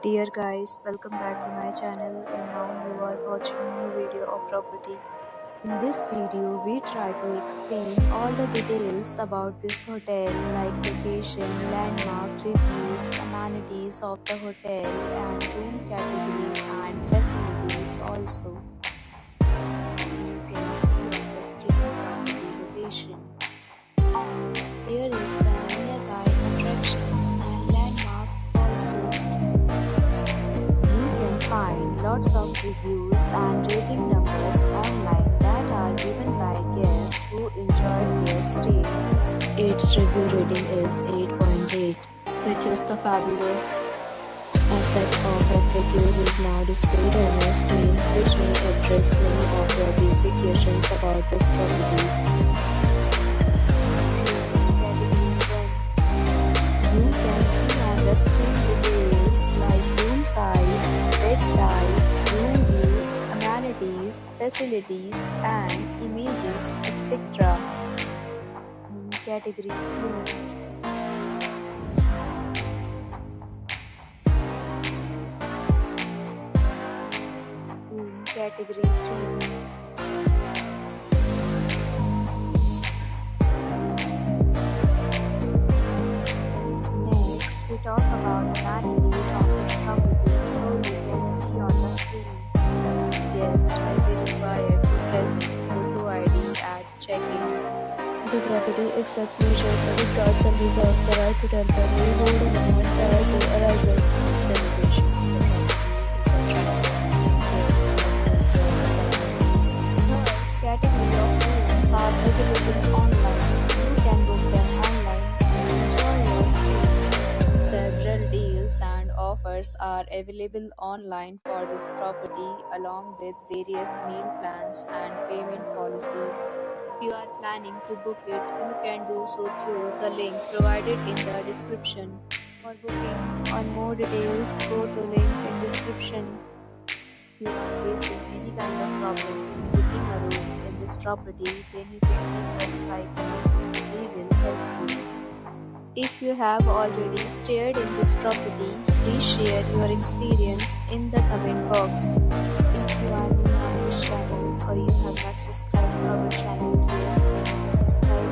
Dear guys, welcome back to my channel and now you are watching new video of property. In this video, we try to explain all the details about this hotel like location, landmark, reviews, amenities of the hotel and room category and facilities also. As you can see on the screen property location. Here is the nearby attractions and landmark also. You can find lots of reviews and rating numbers online that are given by guests who enjoyed their stay. Its review rating is 8.8, which is the fabulous. A set of FAQs is now displayed on your screen, which may address many of your basic questions about this property. You can see on the screen details like room size, bed type, room view, amenities, facilities, and images, etc. Category 2. Category 3. Next, we talk about amenities of this property, so you can see on the screen. Guests will be required to present photo ID at check-in. The property accepts major credit cards and reserves the right to temporarily hold an amount prior to arrival. The location of the property is attractive. Guests will enjoy the amenities. Third category of rooms are available online. You can book them online and enjoy your stay. Several deals and offers are available online for this property along with various meal plans and payment policies. If you are planning to book it, you can do so through the link provided in the description. For booking or more details, go to link in description. If you are facing any kind of problem in booking a room in this property, then you can make us by commenting. We will help you. If you have already stayed in this property, please share your experience in the comment box. If you are new on this channel or you have not subscribed to our channel yet, then please subscribe